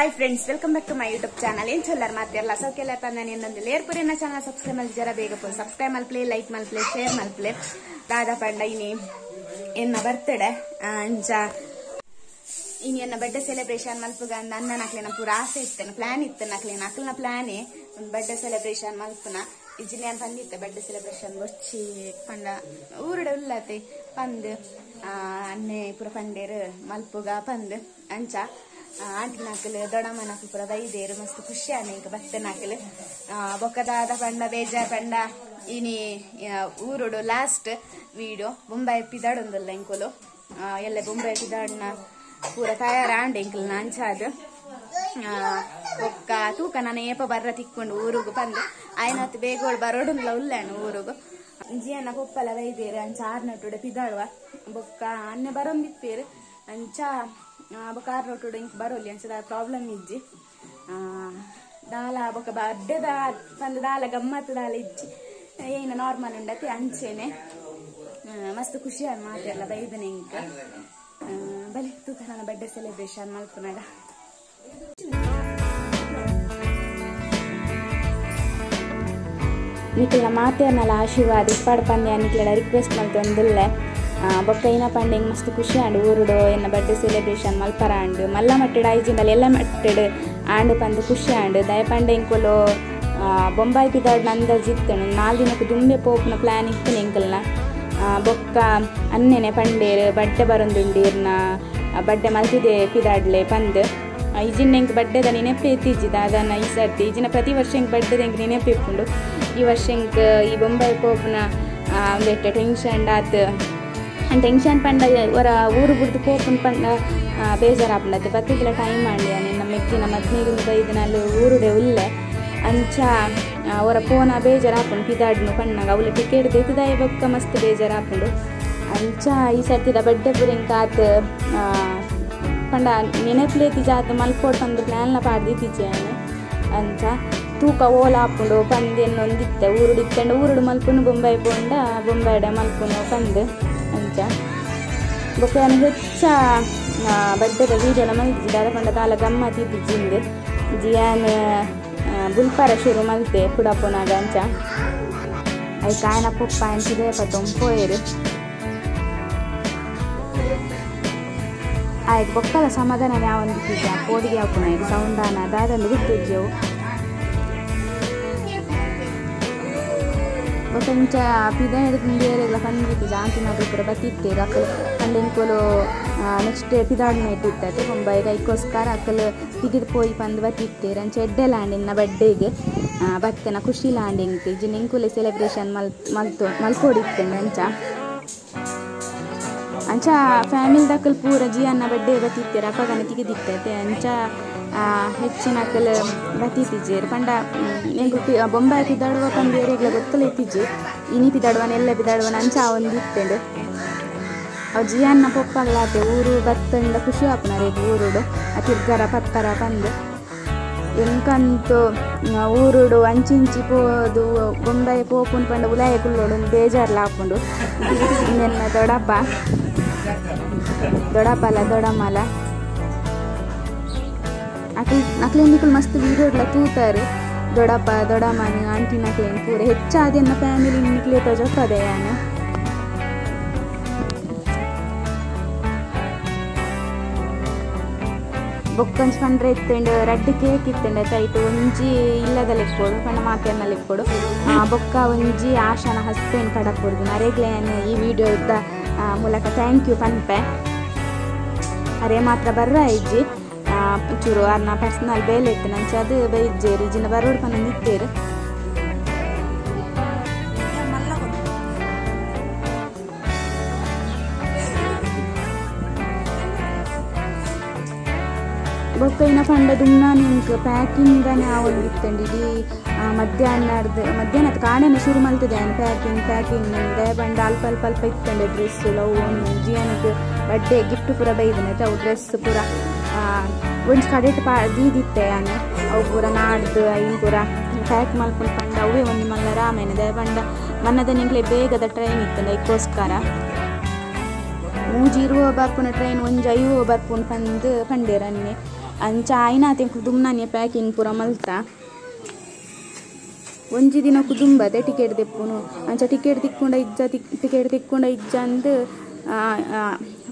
Hi friends welcome back to my YouTube channel ಏನ್ ಚೊಲ್ಲರ್ ಮಾತೆಲ್ಲ ಸೌಕೆಲ್ಲ ತಂದಾನೆ ಇನ್ನೊಂದು ಲೇರ್ ಪುರಿನ ಚಾನಲ್ ಸಬ್ಸ್ಕ್ರೈಬ್ ಮಾಡಿ ಜರ ಬೇಗ ಪೋ ಸಬ್ಸ್ಕ್ರೈಬ್ ಮಾಡಿ ಪ್ಲೇ ಲೈಕ್ ಮಾಡಿ ಪ್ಲೇ ಶೇರ್ ಮಾಡಿ ಪ್ಲೇ ದಾದಾ ಪಂಡ ಇನಿ ಎನ್ನ ಬರ್ತಡೆ ಅಂಚ ಇನಿ ಎನ್ನ ಬರ್ತ್ಡೇ ಸೆಲೆಬ್ರೇಷನ್ ಮಲ್ಪುಗ ನನ್ನ ನಕ್ಲೆನ ಪೂರ ಆಸೆ ಇತ್ತನ ಪ್ಲಾನ್ ಇತ್ತು ನಕ್ಲೆನ ಅಕ್ಲನ ಪ್ಲಾನೇ ಒಂದು ಬರ್ತ್ಡೇ ಸೆಲೆಬ್ರೇಷನ್ ಮಲ್ಪುನ ಇಜಿನಿ ಅಂತ ಅಂದಿತ್ತೆ ಬರ್ತ್ಡೇ ಸೆಲೆಬ್ರೇಷನ್ ಬೊಚ್ಚಿ ಪಂಡ ಊರುಡೆ ಉಲ್ಲತೆ ಪಂದ್ ಅನ್ನೆ ಪೂರ ಪಂಡೇರು ಮಲ್ಪುಗ ಪಂದ್ ಅಂಚ ಆಂಟಿ ನಾಕಲು ದೊಡ್ಡಮ್ಮ ನಾಕಲು ಪೂರ ಬೈದೇರು ಮಸ್ತ್ ಖುಷಿ ಆನೆ ಈಗ ಬತ್ತೆ ನಾಕಲು ಬೊಕ್ಕದಾದ ಪಂಡ ಬೇಜಾರ್ ಪಂಡ ಇನಿ ಊರುಡು ಲಾಸ್ಟ್ ವಿಡಿಯೋ ಬೊಂಬಾಯಿ ಪಿದಾಡೊಂದಲ್ಲ ಇಂಕೊಲು ಎಲ್ಲ ಬೊಂಬಾಯಿ ಪಿದಾಡ್ನ ಪೂರ ತಯಾರ ಆಂಡೆ ಇಂಕಲ್ನ ಅಂಚಾದು ಬೊಕ್ಕ ತೂಕ ನಾನು ಏಪ ಬರ್ರ ತಿಕ್ಕೊಂಡು ಊರುಗು ಬಂದು ಆಯ್ನತ್ತು ಬೇಗೋಳು ಬರೋಡುಲ್ಲ ಉಲ್ಲಾನು ಊರುಗು ಜಿಯನ್ನ ಕೊಪ್ಪಲ ಬೈದೇರು ಅಂಚ ಆರ್ನಟುಡೆ ಪಿದಾಡುವ ಬೊಕ್ಕ ಅನ್ನೆ ಬರೊಂದಿಪ್ಪೇರು ಅಂಚ ಬೊಕ್ಕ ಆರ್ನಟುಡೆ ಇಂಕ್ ಬರೋಲಿ ಅಂಚದ ಪ್ರಾಬ್ಲಮ್ ಇಜ್ಜಿ ದಾಲ ಬೊಕ್ಕ ಬರ್ಡೆದ ಪಂದ ದಾಲ ಗಮ್ಮತ್ತು ದಾಲ ಇಜ್ಜಿ ಏನು ನಾರ್ಮಲ್ ಉಂಡತಿ ಅಂಚೆನೆ ಮಸ್ತ್ ಖುಷಿ ಆದ ಮಾತೆಲ್ಲ ಬೈದನೆ ಇಂಕ ಬಲೆ ತೂಕ ನನ್ನ ಬರ್ಡೇ ಸೆಲೆಬ್ರೇಷನ್ ಮಲ್ಪನಾಗ ನಿಖಿಲ್ನ ಮಾತೆಯನ್ನೆಲ್ಲ ಆಶೀರ್ವಾದ ಇಪ್ಪಾಡು ಪಂದ್ಯ ನಿಖಿಲ ರಿಕ್ವೆಸ್ಟ್ ಮಲ್ತೊಂದುಲ್ಲೆ ಬೊಕ್ಕ ಇನ ಪಂಡೆಂಗ್ ಮಸ್ತ್ ಖುಷಿ ಆಂಡು ಊರುಡು ಎನ್ನ ಬರ್ಡೇ ಸೆಲೆಬ್ರೇಷನ್ ಮಲ್ಪರ ಆಂಡು ಮಲ್ಲ ಮಟ್ಟೆಡ್ ಐಜಿಂದಲ್ಲಿ ಎಲ್ಲ ಮಟ್ಟೆಡ್ ಆಂಡು ಪಂದು ಖುಷಿ ಆಂಡು ದಯ ಪಂಡೆಂಗ್ ಕೊಲು ಬೊಂಬಾಯಿ ಪಿದಾಡ್ ನಂದರ್ಜಿ ಇತ್ತನು 4 ದಿನಕ್ಕೆ ದುಂಬೆ ಪೋಪ್ನ ಪ್ಲಾನ್ ಇತ್ತು ಎಂಕಲ್ನ ಬೊಕ್ಕ ಅನ್ನೆನೆ ಪಂಡೇರು ಬಡ್ಡೆ ಬರೊಂದುಂಡೀರ್ನ ಬಡ್ಡೆ ಮಲ್ತಿದೆ ಪಿದಾಡ್ಲೆ ಪಂದ್ ಈಜಿನ ಎಂಕ್ ಬಡ್ಡೆದ ನೆನಪೆ ಎತ್ತಿಜ್ಜಿದ ಅದನ್ನು ಈ ಸರ್ತಿ ಈಜಿನ ಪ್ರತಿ ವರ್ಷ ಎಂಕ್ ಬಡ್ಡೆದ ಎಂಕ್ ನೆನಪೆ ಇಪ್ಪುಂಡು ಈ ವರ್ಷ ಎಂಕ್ ಈ ಬೊಂಬಾಯಿ ಪೋಪ್ನ ಒಂದೆಟ್ಟ ಟೆನ್ಷನ್ ಆತ್ ಟೆನ್ಷನ್ ಪಂಡ ಅವರ ಊರು ಬಿಡ್ದು ಪೋಪನ್ ಪಂಡ ಬೇಜಾರು ಆಪಂಡತ್ತೆ ಬತ್ತಿಗೆಲ್ಲ ಟೈಮ್ ಮಾಡಿ ನಿನ್ನ ಮೆಕ್ಕಿನ 15-5 ದಿನಾಲು ಊರುಡೆ ಉಲ್ಲೆ ಅಂಚ ಅವರ ಪೋನ ಬೇಜಾರು ಆಪುಂಡು ಪಿದಾಡ್ನು ಪಣ್ಣಾಗ ಅವಳು ಟಿಕೆಟ್ ದೆತ್ತದಾಯಿ ಬೊಕ್ಕ ಮಸ್ತ್ ಬೇಜಾರು ಆಪುಂಡು ಅಂಚ ಈ ಸರ್ತಿದ ಬಡ್ಡೆ ಪುರಿಂಕ್ ಆತ್ ಪಂಡ ನೆನಪ್ಲೇತಿ ಜಾತ ಮಲ್ಪೋಡ್ ಪಂದು ಪ್ಲಾನ್ಲ ಪಾಡ್ದಿತ್ತಿಜ್ಜೆ ಅಂಚ ತೂಕ ಓಲ ಆಪುಂಡು ಪಂದೆನ್ನು ಒಂದಿತ್ತೆ ಊರುಡಿತ್ತಂಡು ಊರುಡು ಮಲ್ಪುನು ಬೊಂಬಾಯಿ ಪೋಂಡ ಬೊಂಬಾಯಿಡೆ ಮಲ್ಪುನು ಪಂದ್ ಅಂಚ ಬೊಕ್ಕ ಹೆಚ್ಚ ಬಡ್ಡೆದ ವೀಡಿಯೋಲ ಮಲ್ತಿದ್ದ ಅದ ಪಂಡ ತಾಲ ಗಮ್ಮತ್ತಿದ್ದಿಜ್ಜಿಂದು ಜಿಯಾನ್ ಬುಲ್ಪರ ಶುರು ಮಲ್ತೆ ಪುಡಪುನಾಗ ಅಂಚ ಅದು ಕಾಯನ ಪುಪ್ಪ ಅಂಚಿದೆ ಪೋಯರು ಆಯ್ತು ಬೊಕ್ಕಲ ಸಮಾಧಾನ ಯಾವಂದಿದ್ದ ಕೋಡಿಗೆ ಹಾಕೋಣ ಇದು ಸೌಂಡಾನ ಅದಾದಂದು ಬಿಟ್ಟಿದ್ದೆವು ಬೊಕ್ಕಂಚ ಪಿದ ಹಿಡಿದು ಬೇರೆಲ್ಲ ಕಂಡಿತ್ತು ಜಾಂತಿನಾದ್ರು ಪೂರ ಬತ್ತಿತ್ತೇರು ಅಕ್ಕಲು ಕಂಡೆಂಕೋಲು ನೆಕ್ಸ್ಟ್ ಪಿದಾಡ್ನ ಇಟ್ಟಿತ್ತು ಬೊಂಬಾಯಿಗೆ ಐಕೋಸ್ಕರ ಅಕ್ಕಲು ಪಿಗಿದು ಪೋಯಿ ಪಂದು ಬತ್ತಿತ್ತೇರು ಅಂಚ ಎಡ್ಡೆಲ್ಲ ಆಂಡಿನ ಬಡ್ಡೆಗೆ ಬತ್ತನ ಖುಷಿ ಲಾಂಡಿಂಗ್ ಇಜ್ಜಿನ ಎಂಕುಲೆ ಸೆಲೆಬ್ರೇಷನ್ ಮಲ್ಪೋಡಿತ್ತೇನೆ ಅಂಚ ಫ್ಯಾಮಿಲಿ ದಕ್ಕಲ್ ಪೂರ ಜಿಯನ್ನ ಬಡ್ಡೆ ಬತ್ತಿತ್ತೇರು ಅಪ್ಪಗನ ತಿಗಿದಿತ್ತೈತೆ ಅಂಚ ಹೆಚ್ಚಿನ ಅಕ್ಕಲ್ ಬತ್ತಿತ್ತಿಜ್ಜೇರು ಪಂಡ ಎಂಕು ಬೊಂಬಾಯಿ ಪಿದಾಡುವ ಪಂದೇರಿಗ್ಲ ಗೊತ್ತಲ್ಲ ಇತ್ತಿಜ್ಜೆ ಇನಿ ಪಿದಾಡುವನ ಎಲ್ಲ ಪಿದಾಡುವನ ಅಂಚ ಒಂದಿತ್ತೇಂಡು ಅವು ಜಿಯನ್ನ ಪೊಪ್ಪಗ್ಲಾತೆ ಊರು ಬತ್ತಂಡ ಖುಷಿ ಆಪುನರೇಗ ಊರುಡು ಆ ತಿರ್ಗರ ಪತ್ತರ ಪಂದು ಎಂಕಂತೂ ಊರುಡು ಅಂಚಿಂಚಿ ಪೋದು ಬೊಂಬಾಯಿ ಪೋಪುನ್ ಪಂಡ ಉಲಾಯ ಕುಲ್ಲೋಡು ಬೇಜಾರ್ಲ ಹಾಕೊಂಡು ಇನ್ನೆಲ್ಲ ದೊಡ್ಡಪ್ಪಲ ದೊಡ್ಡಮ್ಮಲ ನಕ್ಲೆನಿಕಲ್ ಮಸ್ತ್ ವೀಡಿಯೋಡ್ಲ ತೂತಾರೆ ದೊಡ್ಡಪ್ಪ ದೊಡ್ಡಮ್ಮನ ಆಂಟಿ ನಕ್ಲೇನ್ ಪೂರ ಹೆಚ್ಚಾದನ್ನ ಫ್ಯಾಮಿಲಿ ನಿಕ್ಲೇತ ಜೊತ್ತದೆ ಯಾನು ಬೊಕ್ಕಂಚ್ ಪಂಡ್ರೆ ಇತ್ತಂಡು ರಡ್ಡು ಕೇಕ್ ಇತ್ತಂಡು ಕೈಟು ಒಂಜಿ ಇಲ್ಲದ ಲೆಕ್ಕೋಡು ಪಂಡ ಮಾತೆಯನ್ನ ಲೆಕ್ಕೋಡು ಬೊಕ್ಕ ಒಂಜಿ ಆಶಾನ ಹಸ್ಬೆಂಡ್ ಕಡಪುರ್ದು ನರೇಗ್ಲೇನ್ ಈ ವಿಡಿಯೋದ ಮೂಲಕ ಥ್ಯಾಂಕ್ ಯು ಪನ್ಪೆ ಅರೆ ಮಾತ್ರ ಬರ್ರ ಇಜ್ಜಿ ಚೂರು ಅರ್ನ ಪರ್ಸನಲ್ ಬೇಲೆ ಇತ್ತು ನಂಚ ಅದು ಬೈಜ್ಜೇರು ಇಜ್ಜಿನ ಬರೋಡು ಪನ್ನ ನಿತ್ತೇರು ಬೊಕ್ಕ ಇನ್ನ ಪಂಡ ದುಮ್ನ ನಿಂಕ್ ಪ್ಯಾಕಿಂಗ್ದಾನೆ ಆವೊಂದಿತ್ತಂಡು ಇಡೀ ಮಧ್ಯಾಹ್ನದ ಕಾಣೆನ ಶುರು ಮಲ್ತಿದೆ ಪ್ಯಾಕಿಂಗ್ ದಯ ಪಂಡ ಅಲ್ಪ ಇತ್ತಂಡೆ ಡ್ರೆಸ್ ಲವ್ ಜಿಯನಕ್ಕೆ ಬಡ್ಡೆ ಗಿಫ್ಟ್ ಪೂರ ಬೈದನೈತೆ ಅವು ಡ್ರೆಸ್ ಪೂರ ಒಂಜಿ ಕಡೆಟ್ ದೀದಿತ್ತೆ ನಾನು ಅವು ಪೂರ ನಾಡ್ದು ಐನ್ ಪೂರ ಪ್ಯಾಕ್ ಮಲ್ಪುಂಡು ಪಂಡ ಅವೇ ಒಂದು ಮಲ್ಲ ರಾಮೇನೆ ದಯ ಪಂಡ ಮನ್ನದ ನಿಂಗ್ಲೆ ಬೇಗದ ಟ್ರೈನ್ ಇತ್ತಂಡೆ ಅದಕ್ಕೋಸ್ಕರ ಮೂಜಿ ಇರುವ ಬರ್ಪುನ ಟ್ರೈನ್ ಒಂಜಿ 5 ಬರ್ಪುಂಡು ಪಂದು ಪಂಡೇರನ್ನೆ ಅಂಚ ಆಯ್ನಾತೆ ಕುದುಮ್ನಾನೆ ಪ್ಯಾಕಿಂಗ್ ಪೂರ ಮಲ್ತಾ ಒಂಜಿ ದಿನ ಕುದುಂಬದೆ ಟಿಕೆಟ್ ತೆಪ್ಪುನು ಅಂಚ ಟಿಕೆಟ್ ತಿಕ್ಕೊಂಡ ಇಜ್ಜ ಅಂದ್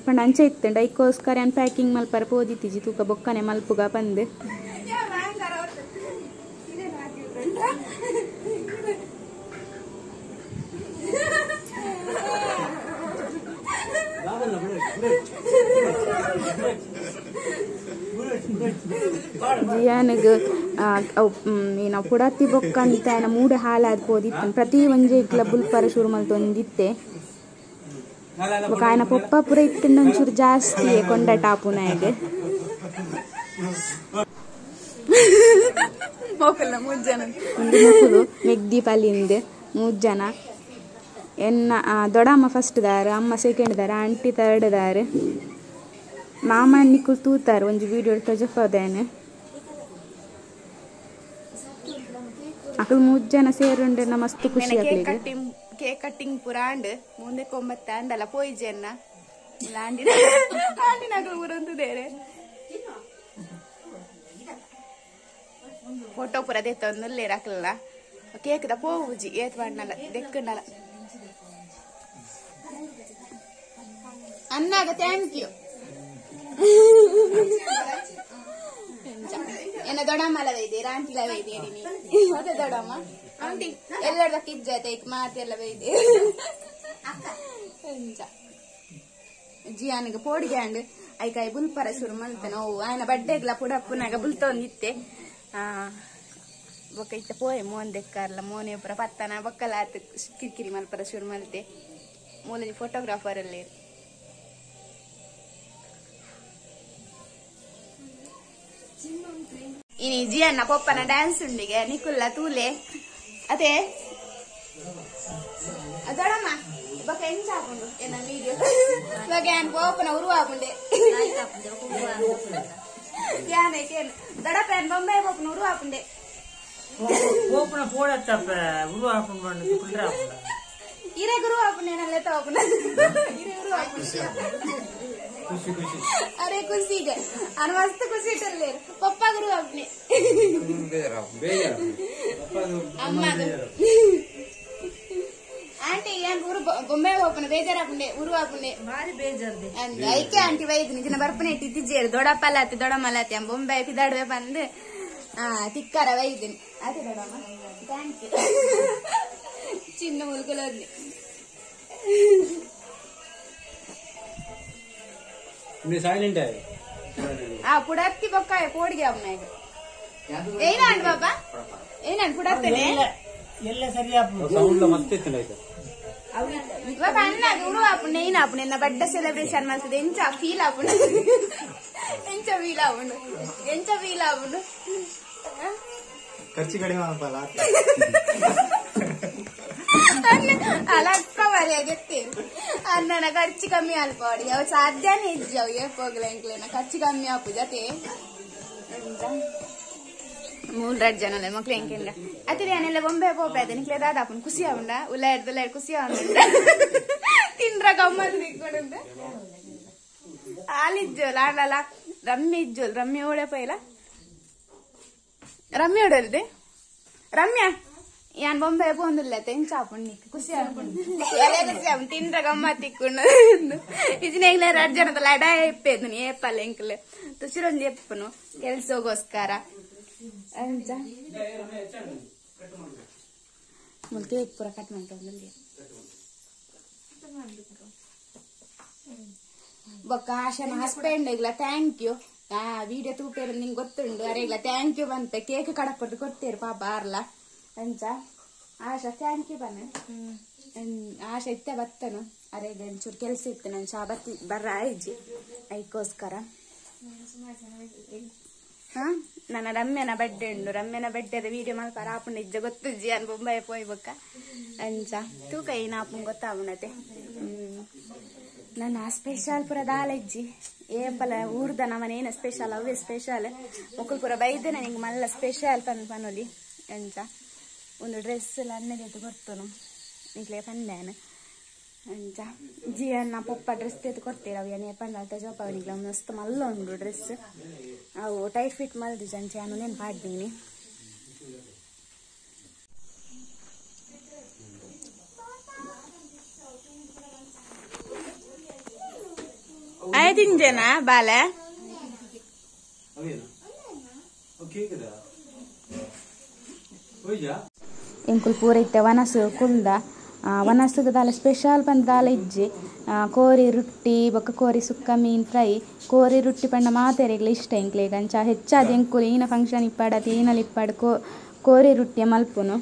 ಪಂಡ ಅಂಚೆ ಇತ್ತಂಡ ಐಕೋಸ್ಕರ ಏನು ಪ್ಯಾಕಿಂಗ್ ಮಲ್ಪರ ಪೋದಿತ್ತಿಜಿ ತೂಕ ಬೊಕ್ಕನೆ ಮಲ್ಪುಗ ಬಂದು ಜಿಯಾನಿಗೆ ನಾವು ಪುಡತ್ತಿ ಬೊಕ್ಕಂತ ಮೂಡೆ ಹಾಲಾದ್ ಪೋದಿತ್ತು ಪ್ರತಿ ಒಂಜೆ ಇಕ್ಲ ಬುಲ್ಪರ ಶುರು ಮಲ್ತೊಂದಿತ್ತೆ ఆయన ಪಪ್ಪ ಪುರ ಇತ್ತಿಂದ ಒಂಚೂರು ಜಾಸ್ತಿ ಕೊಂಡ ಟಾಪುನಾಗ ಮಕ್ಕಳು ಮೆಗ್ದಿ ಪಲ್ಲಿಂದ 3 ಜನ ಎನ್ನ ದೊಡ್ಡಮ್ಮ ಫಸ್ಟ್ ದಾರು ಅಮ್ಮ ಸೆಕೆಂಡ್ ದಾರು ಆಂಟಿ ಥರ್ಡ್ ದಾರು ಮಾಮ ನಿಕ್ಕುಲ್ ತೂತಾರು ಒಂಜಿ ವಿಡಿಯೋ ತಜಫದೇನೆ ಅಕಲ್ 3 ಜನ ಸೇರುಂಡೆ ಮಸ್ತ್ ಖುಷಿ ಆಗ್ಲಿದೆ ಕೇಕ್ ಕಟ್ಟಿಂಗ್ ಪುರಾಂಡ್ ಮುಂದೆ ಕೊಂಬತ್ತ ಅಂಡಲ್ಲ ಪೋಯಿ ಜನ್ನ ಆಂಡಿನಾಗ ಊರಂತದೇರೆ ಫೋಟೋ ಪುರ ದೆತ್ತೊಂದುಲ್ಲೇ ರಾಕಲ್ಲ ಕೇಕ್ ದ ಪೋವುಜಿ ಏತ್ ಮಾಡ್ನಲ್ಲ ದೆಕ್ಕಂಡಲ್ಲ ಅನ್ನಾಗ ಥ್ಯಾಂಕ್ ಯು ಏನ ದೊಡ್ಡಮ್ಮಲ ವೈದ್ಯ ಆಂಟಿಲ ವೈದ್ಯ ಮತ್ತೆ ದೊಡ್ಡಮ್ಮ ಆಂಟಿ ಎಲ್ಲರ ಕಿಜ್ಜತೆ ಮಾತೆಲ್ಲ ವೈದ್ಯ ಜಿಯಾನಿಗೆ ಪೋಡಿಗೆ ಅಂಡ್ ಐಕಾಯಿ ಬುಲ್ಪರ ಶುರು ಮಲ್ತೆ ನಾವು ఆయన ಬಡ್ಡೆಗ್ಲ ಪುಡಪ್ಪನಾಗ ಬುಲ್ತೊಂದಿತ್ತೆ ಬೊಕ್ಕ ಇತ್ತ ಪೋಯೆ ಮೋನ್ ದೆಕ್ಕಾರ್ಲ ಮೋನೆ ಪುರ ಪತ್ತನ ಬೊಕ್ಕಲ ಆತ ಕಿರಿಕಿರಿ ಮಲ್ಪರ ಶುರು ಮಲ್ತೆ ಮೂಲಜಿ ಫೋಟೋಗ್ರಾಫರ್ ಅಲ್ಲಿ ini ಜಿಯನ್ನ ಪಪ್ಪನ ಡ್ಯಾನ್ಸ್ ಉಂಡಿಗೆ ನಿಕುಲ್ಲ ತೂಲೆ ಅದೇ ಅದಡಮ್ಮ ಬಕ ಎಂಚ ಹಾಕೊಂಡು ಏನ ವಿಡಿಯೋ ಬಕ ಏನ್ ಪಪ್ಪನ ಉರುವಾಪುಂಡೆ ಯಾನೆ ಕೇನ್ ದಡಪೇನ್ ಬೊಂಬೆ ಪಪ್ಪನ ಉರುವಾಪುಂಡೆ ಪಪ್ಪನ ಪೋಡಚ್ಚಪ್ಪ ಉರುವಾಪುಂಡ ಬಂದು ಕುಲ್ರ ಇರೆ ಗುರುವಾಪುಂಡೆ ನಲ್ಲ ತವಪುನ ಇರೆ ಉರುವಾಪುಂಡೆ ಖುಷಿ ಖುಷಿ ಅರೆ ಖುಷಿಗೆ ಅನ್ ಮಸ್ತ್ ಖುಷಿ ಇಟ್ಟಲ್ಲಿ ಪಪ್ಪ ಗುರು ಅಪ್ನೆ ಅಮ್ಮದು ಆಂಟಿ ಏನ್ ಊರು ಬೊಂಬೆ ಹೋಪನ ಬೇಜಾರಾಪುಂಡೆ ಊರು ಆಪುಂಡೆ ಭಾರಿ ಬೇಜಾರ್ದೆ ಅಂದ ಐಕೆ ಆಂಟಿ ವೈದ್ ನಿಜನ ಬರ್ಪನೆ ಇಟ್ಟಿದ್ದೇರು ದೊಡ್ಡಪ್ಪಲಾತಿ ದೊಡ್ಡಮ್ಮಲಾತಿ ಅಂ ಬೊಂಬೆ ಕಿದಾಡುವೆ ಬಂದು ತಿಕ್ಕಾರ ವೈದಿನಿ ಅದೇ ದೊಡ್ಡಮ್ಮ ಥ್ಯಾಂಕ್ ಯು ಚಿನ್ನ ಮುಲ್ಕುಲೋದ್ನಿ साइलेंट है पुड़ती पक्का है पोड़ गया अपने ಏನ ಅಂಡ್ ಬಾಬಾ ಏನ ಅಂಡ್ ಪುಡತ್ತನೆ ಎಲ್ಲ ಸರಿ ಆಪು ಸೌಂಡ್ ಮಸ್ತ್ ಇತ್ತು ಲೈಕ್ ಇವಾಗ ಅಣ್ಣ ಗುರು ಆಪುನೆ ಏನ ಆಪುನೆ ನ ಬಡ್ಡ ಸೆಲೆಬ್ರೇಷನ್ ಮಾಡ್ತದೆ ಎಂಚ ಫೀಲ್ ಆಪುನೆ ಎಂಚ ಫೀಲ್ ಆಪುನೆ ಖರ್ಚು ಕಡಿಮೆ ಆಗಲ್ಲ ಅಲಕ್ಕ ಮರ್ಯಾದೆ ಅಣ್ಣನ ಖರ್ಚು ಕಮ್ಮಿ ಅಲ್ಪಾಡಿ ಅವ್ ಸಾಧ್ಯನೇ ಇದ್ದಾವ್ ಏಪೋಗ್ಲ ಎಂಕ್ಲೇನ ಖರ್ಚು ಕಮ್ಮಿ ಆಪು ಜತೆ 3 ಜನ ಮಕ್ಳು ಎಂಕೆಂಡ ಅತಿರಿ ಅನೆಲ್ಲ ಬೊಂಬೆ ಪೋಪೆ ನಿಕ್ಲೆ ದಾದಾಪುನ್ ಖುಷಿ ಆವುಂಡ ಉಲ್ಲಾಡ್ದು ಖುಷಿ ಆವುಂಡ ತಿಂದ್ರ ಗಮ್ಮತ್ ನಿಕ್ಕೊಂಡ ಹಾಲಿಜ್ಜೋಲ್ ಆಡಲ್ಲ ರಮ್ಯ ಇಜ್ಜೋಲ್ ರಮ್ಯ ಓಡೆ ಪೈಲ ರಮ್ಯ ಓಡಲ್ದೆ ರಮ್ಯಾ ಯಾನ್ ಬೊಂಬೆ ಪೋಂದಿಲ್ಲ ತೆಂಚಾಪುಂಡು ಖುಷಿ ಆಪುಂಡು ತಿಂದ್ರ ಗಮ್ಮತ್ ತಿಕ್ಕೊಂಡು ಇಜಿನೆಗ್ಲ 2 ಜನದ ಲಡ ಎಪ್ಪೇದು ಏಪಲ್ಲ ಎಂಕ್ಲೆ ತುಸಿರೊಂದು ಎಪ್ಪನು ಕೆಲ್ಸಗೋಸ್ಕರ ಅಂಚ ಕೇಕ್ ಪೂರ ಕಟ್ ಮಾಡ್ಕೊಂಡಿ ಬೊಕ್ಕ ಆಶನ ಹಸ್ಬೆಂಡ್ ಇಗ್ಲ ಥ್ಯಾಂಕ್ ಯು ವಿಡಿಯೋ ತೂಪೇರು ನಿಂಗೆ ಗೊತ್ತುಂಡು ಅರೆಗ್ಲ ಥ್ಯಾಂಕ್ ಯು ಬಂತೆ ಕೇಕ್ ಕಡಪಟ್ಟು ಕೊಡ್ತೇರು ಪಾಪ ಆರ್ಲ ಅಂಚ ಆಶಾ ಥ್ಯಾಂಕ್ ಯು ಬನ್ನ ಆಶಾ ಇತ್ತೆ ಬತ್ತನು ಅರೆಗ ಒಂಚೂರು ಕೆಲಸ ಇತ್ತು ನಾನು ಚಾ ಬತ್ತಿ ಬರ್ರ ಆಯ್ಜಿ ಐಕೋಸ್ಕರ ನನ್ನ ರಮ್ಯನ ಬಡ್ಡೆ ಉಂಡು ರಮ್ಯನ ಬಡ್ಡೆದ ವಿಡಿಯೋ ಮಲ್ಪಾರ ಆಪುಂಡ ಇಜ್ಜ ಗೊತ್ತುಜ್ಜಿ ಅನ್ ಬೊಂಬೈ ಪೋಯ್ ಬೊಕ್ಕ ಅಂಚ ತೂಕ ಏನ ಆಪುಂಗ್ ಗೊತ್ತಾವುನತೆ ನನ್ನ ಸ್ಪೆಷಲ್ ಪುರ ದಾಲಜ್ಜಿ ಏಪಲ ಊರ್ದ ನಮ್ಮನೇನ ಸ್ಪೆಷಲ್ ಅವೇ ಸ್ಪೆಷಲ್ ಮುಕ್ಕಲ್ ಪುರ ಬೈದೆ ನನಗೆ ಮಲ್ಲ ಸ್ಪೆಷಲ್ ಪನೊಲಿ ಅಂಚ ಒಂದು ಡ್ರೆಸ್ ಎಲ್ಲ ಅನ್ನದೆ ಬರ್ತನು ನಿಕ್ಲೆ ಪಂದೇನು ಅಂಚ ಜಿಯನ್ನ ಪೊಪ್ಪ ಡ್ರೆಸ್ ತೆಗೆದು ಕೊಡ್ತೀರವು ಏನೇ ಪಂಡಾಲ್ತ ಜೋಪಾವಣಿಗೆ ಮಸ್ತ್ ಮಲ್ಲ ಉಂಡು ಡ್ರೆಸ್ ಅವು ಟೈಟ್ ಫಿಟ್ ಮಲ್ದು ಜಂಚೆ ನಾನು ನೆನಪಾಡ್ತೀನಿ. ಐದಿಂಜನ ಬಾಲೆ ಎಂಕುಲ್ ಪೂರ ಇತ್ತೆ ವನಸು ಕುಲ್ದ ವನಸುಗೆ ದಾಲ ಸ್ಪೆಷಲ್ ಪಂದ್ ದಾಲ ಇಜ್ಜಿ ಕೋರಿ ರೊಟ್ಟಿ ಬೊಕ್ಕ ಕೋರಿ ಸುಕ್ಕ ಮೀನ್ ಫ್ರೈ ಕೋರಿ ರೊಟ್ಟಿ ಪಂಡ ಮಾತೆರೆಗ್ಲ ಇಷ್ಟ ಎಂಕ್ಲೆಗ್ ಅಂಚ ಹೆಚ್ಚಾದ ಎಂಕುಲು ಈನ ಫಂಕ್ಷನ್ ಇಪ್ಪಾಡತಿ ಈನಲ್ಲಿ ಇಪ್ಪಾಡು ಕೋರಿ ರೊಟ್ಟಿಯ ಮಲ್ಪುನು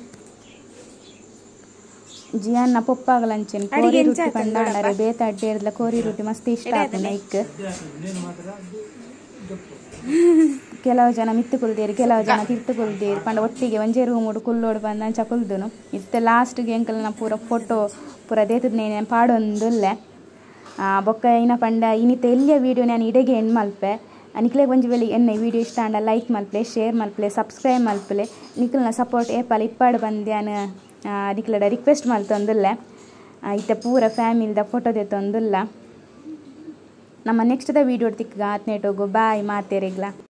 ಜಿಯನ್ನ ಪೊಪ್ಪಾಗಲಂಚೆನ್ ಕೋರಿ ರೊಟ್ಟಿ ಪಂಡ ಬೇತ ಅಡ್ಡೇರ್ಲ ಕೋರಿ ರೊಟ್ಟಿ ಮಸ್ತ್ ಇಷ್ಟ ಆತನ ಇಕ್ ಕೆಲವು ಜನ ಮಿತ್ತು ಕುಲ್ದೇರಿ ಕೆಲವು ಜನ ತಿರ್ತು ಕುಲ್ದೇರಿ ಪಂಡ ಒಟ್ಟಿಗೆ ಒಂಜೇ ರೂಮುಡು ಕುಲ್ಲೋಡು ಬಂದು ಅಂಚ ಕುಲ್ದುನು ಇತ್ತೆ ಲಾಸ್ಟ್ಗೆ ಎಂಕಲ್ನ ಪೂರ ಫೋಟೋ ಪೂರ ದೇತದ್ನೇನೆ ಪಾಡೊಂದುಲ್ಲೆ ಬೊಕ್ಕ ಇನ್ನ ಪಂಡ ಇನ್ನಿತ್ತ ಎಲ್ಲಿಯ ವೀಡಿಯೋ ನಾನು ಇಡೆಗೆ ಹೆಣ್ಣು ಮಲ್ಪೆ ನಿಕ್ಲೆಗೆ ಒಂಜಿ ವೇಳೆ ಎಣ್ಣೆ ವೀಡಿಯೋ ಇಷ್ಟ ಅಂಡ ಲೈಕ್ ಮಲ್ಪಲೆ ಶೇರ್ ಮಲ್ಪಲೆ ಸಬ್ಸ್ಕ್ರೈಬ್ ಮಲ್ಪಲೆ ನಿಕ್ಲನ ಸಪೋರ್ಟ್ ಏಪಲ್ ಇಪ್ಪಾಡು ಬಂದ್ಯಾನ ನಿಕ್ಲಡ ರಿಕ್ವೆಸ್ಟ್ ಮಲ್ತೊಂದುಲ್ಲೆ ಇತ್ತೆ ಪೂರ ಫ್ಯಾಮಿಲಿದ ಫೋಟೋ ತೆತ್ತೊಂದುಲ್ಲ ನಮ್ಮ ನೆಕ್ಸ್ಟ್ ದ ವೀಡಿಯೋ ತಿಕ್ಕ ಆತ್ನೇಟೋಗು ಬಾಯ್ ಮಾತೆರೆಗ್ಲ.